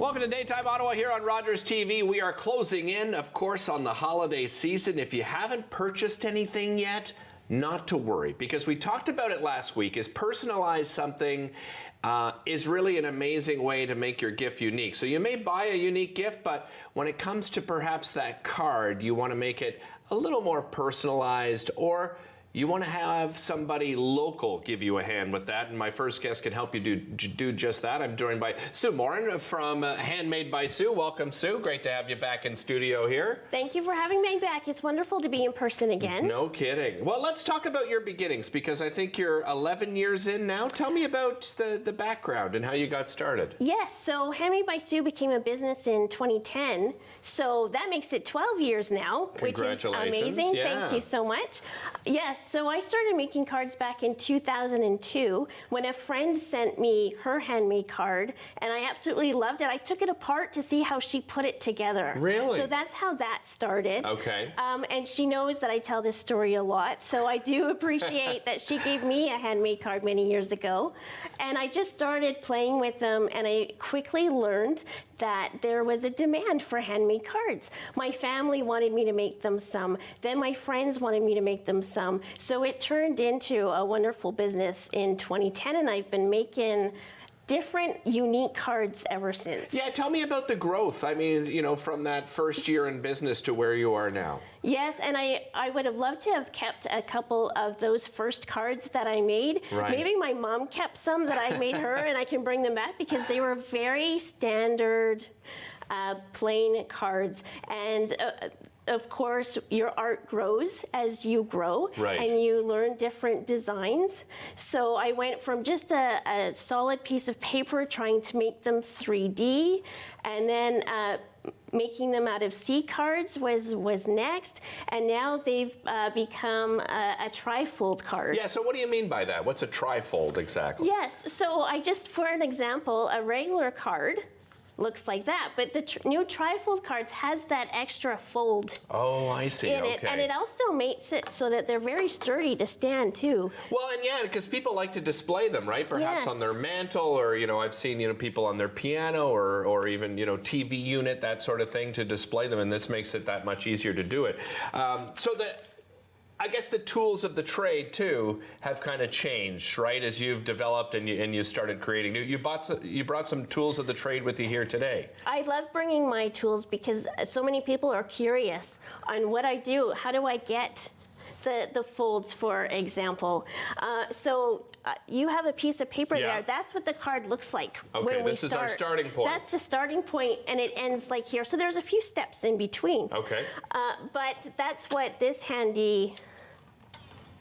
Welcome to Daytime Ottawa here on Rogers TV. We are closing in, of course, on the holiday season. If you haven't purchased anything yet, not to worry, because we talked about it last week. Is personalize something is really an amazing way to make your gift unique. So you may buy a unique gift, but when it comes to perhaps that card, you want to make it a little more personalized, or you want to have somebody local give you a hand with that, and my first guest can help you do just that. I'm joined by Sue Morin from Handmade by Sue. Welcome, Sue. Great to have you back in studio here. Thank you for having me back. It's wonderful to be in person again. No kidding. Well, let's talk about your beginnings, because I think you're 11 years in now. Tell me about the background and how you got started. Yes, so Handmade by Sue became a business in 2010, so that makes it 12 years now, which is amazing. Yeah. Thank you so much. Yes. So I started making cards back in 2002 when a friend sent me her handmade card, and I absolutely loved it. I took it apart to see how she put it together. Really? So that's how that started. Okay. And she knows that I tell this story a lot, so I do appreciate that she gave me a handmade card many years ago. And I just started playing with them, and I quickly learned that there was a demand for handmade cards. My family wanted me to make them some. Then my friends wanted me to make them some. So it turned into a wonderful business in 2010, and I've been making different unique cards ever since. Yeah, tell me about the growth. I mean, you know, from that first year in business to where you are now. Yes, and I would have loved to have kept a couple of those first cards that I made. Right. Maybe my mom kept some that I made her, and I can bring them back because they were very standard, plain cards. And of course, your art grows as you grow, right, and you learn different designs. So I went from just a solid piece of paper trying to make them 3D, and then making them out of C cards was next, and now they've become a trifold card. Yeah, so what do you mean by that? What's a trifold exactly? Yes, so I just, for an example, a regular card looks like that, but the new trifold cards has that extra fold. Oh, I see. In it, okay. and it also makes it so that they're very sturdy to stand too. Well, and yeah, because people like to display them, right? Perhaps Yes. on their mantle, or I've seen people on their piano, or even TV unit, that sort of thing, to display them, and this makes it that much easier to do it. I guess the tools of the trade too have kind of changed, right? As you've developed and you started creating. You brought some tools of the trade with you here today. I love bringing my tools because so many people are curious on what I do. How do I get the folds, for example? You have a piece of paper there. That's what the card looks like when we start. This is our starting point. That's the starting point, and it ends like here. So there's a few steps in between. Okay. But that's what this handy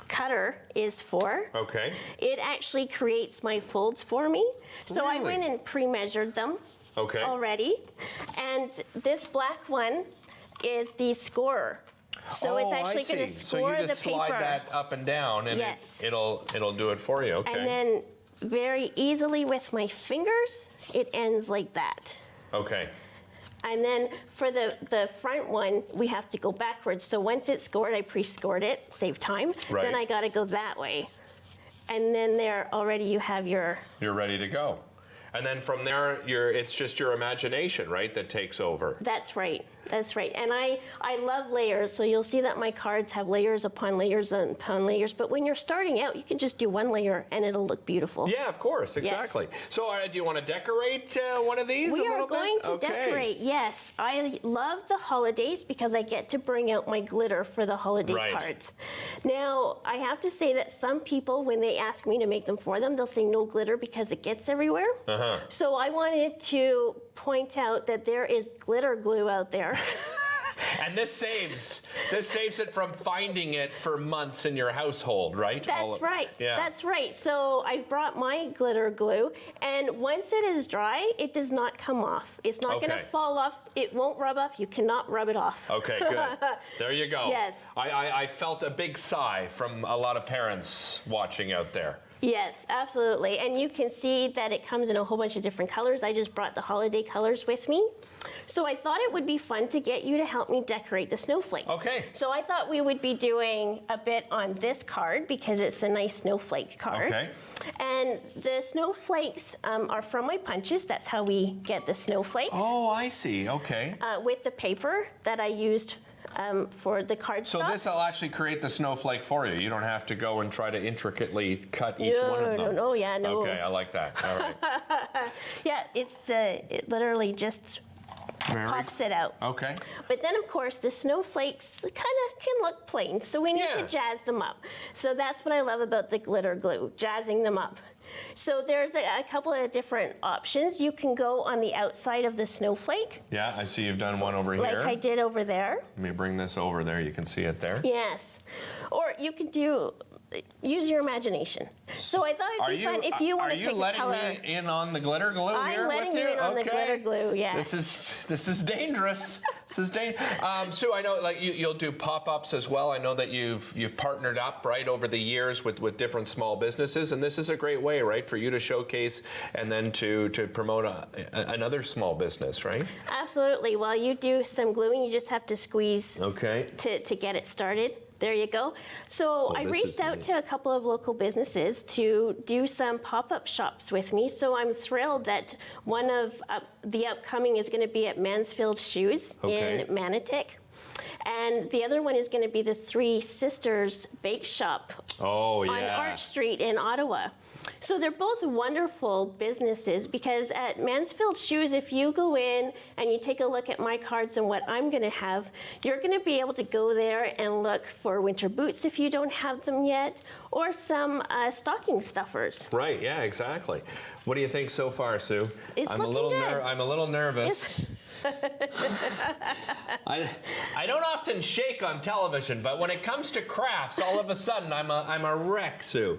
cutter is for. Okay. It actually creates my folds for me. So Really? I went and pre-measured them already. And this black one is the scorer. So it's actually going to score the paper. So you just slide that up and down, and it'll do it for you. Okay. And then very easily with my fingers, it ends like that. Okay. And then for the front one, we have to go backwards. So once it's scored, I pre-scored it, save time. Right. Then I got to go that way. And then there already you have your... You're ready to go. And then from there, it's just your imagination, right, that takes over. That's right. That's right. And I love layers, so you'll see that my cards have layers upon layers upon layers. But when you're starting out, you can just do one layer and it'll look beautiful. Yeah, of course, exactly. Yes. So do you want to decorate one of these We a little bit? are going to decorate, yes. I love the holidays because I get to bring out my glitter for the holiday cards. Now, I have to say that some people, when they ask me to make them for them, they'll say no glitter because it gets everywhere. So I wanted to point out that there is glitter glue out there. And this saves it from finding it for months in your household, right? That's right. Yeah. That's right. So I brought my glitter glue, and once it is dry, it does not come off. It's not going to fall off. It won't rub off. You cannot rub it off. Okay, good. There you go. Yes. I felt a big sigh from a lot of parents watching out there. Yes, absolutely. And you can see that it comes in a whole bunch of different colors. I just brought the holiday colors with me. So I thought it would be fun to get you to help me decorate the snowflakes. Okay. So I thought we would be doing a bit on this card because it's a nice snowflake card. Okay. And the snowflakes are from my punches. That's how we get the snowflakes. Oh, I see. Okay. With the paper that I used for the cardstock. So this will actually create the snowflake for you. You don't have to go and try to intricately cut each one of them. No. Okay, I like that. All right. Yeah, it literally just pops it out. Okay. But then, of course, the snowflakes kind of can look plain, so we need to jazz them up. So that's what I love about the glitter glue, jazzing them up. So there's a couple of different options. You can go on the outside of the snowflake. Yeah, I see you've done one over here. Like I did over there. Let me bring this over there. You can see it there. Yes. Or you could use your imagination. So I thought it'd be fun if you want to pick a color. Are you letting me in on the glitter glue here with you? I'm letting you in on the glitter glue, yes. This is dangerous. Sue, I know like you'll do pop-ups as well. I know that you've partnered up, right, over the years with different small businesses, and this is a great way, right, for you to showcase and then to promote another small business, right? Absolutely. While you do some gluing, you just have to squeeze to get it started. There you go. So I reached out to a couple of local businesses to do some pop-up shops with me. So I'm thrilled that one of the upcoming is going to be at Mansfield Shoes in Manotick. And the other one is going to be the Three Sisters Bake Shop on Arch Street in Ottawa. So they're both wonderful businesses because at Mansfield Shoes, if you go in and you take a look at my cards and what I'm going to have, you're going to be able to go there and look for winter boots if you don't have them yet, or some stocking stuffers. Right, yeah, exactly. What do you think so far, Sue? I'm a little nervous. I don't often shake on television, but when it comes to crafts, all of a sudden I'm a wreck, Sue.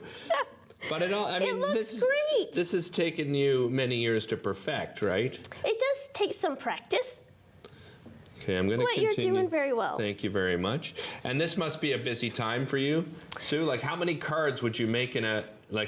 But it looks great. This has taken you many years to perfect, right? It does take some practice. Okay, I'm going to continue. But you're doing very well. Thank you very much. And this must be a busy time for you, Sue. Like, how many cards would you make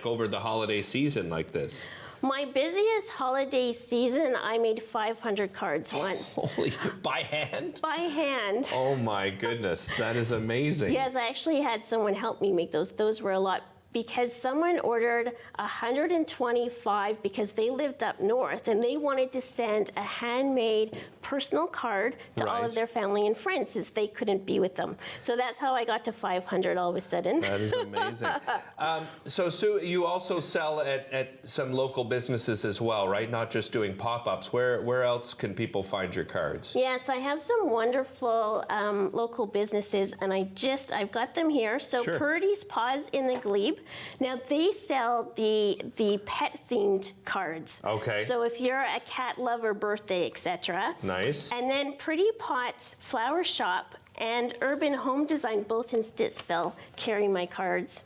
over the holiday season like this? My busiest holiday season, I made 500 cards once. Holy, by hand? By hand. Oh my goodness, that is amazing. Yes, I actually had someone help me make those. Those were a lot because someone ordered 125 because they lived up north and they wanted to send a handmade personal card to all of their family and friends since they couldn't be with them. So that's how I got to 500 all of a sudden. That is amazing. So Sue, you also sell at some local businesses as well, right? Not just doing pop-ups. Where else can people find your cards? Yes, I have some wonderful local businesses and I've got them here. So Purdy's Paws in the Glebe. Now they sell the pet-themed cards. Okay. So if you're a cat lover, birthday, etc. Nice. And then Pretty Pots Flower Shop and Urban Home Design, both in Stittsville, carry my cards.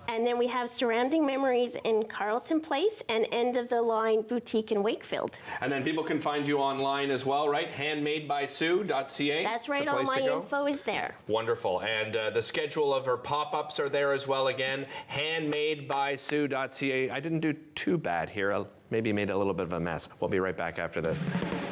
And then we have Surrounding Memories in Carleton Place and End of the Line Boutique in Wakefield. And then people can find you online as well, right? Handmadebysue.ca. That's right, all my info is there. Wonderful. And the schedule of her pop-ups are there as well again. Handmadebysue.ca. I didn't do too bad here. I maybe made a little bit of a mess. We'll be right back after this.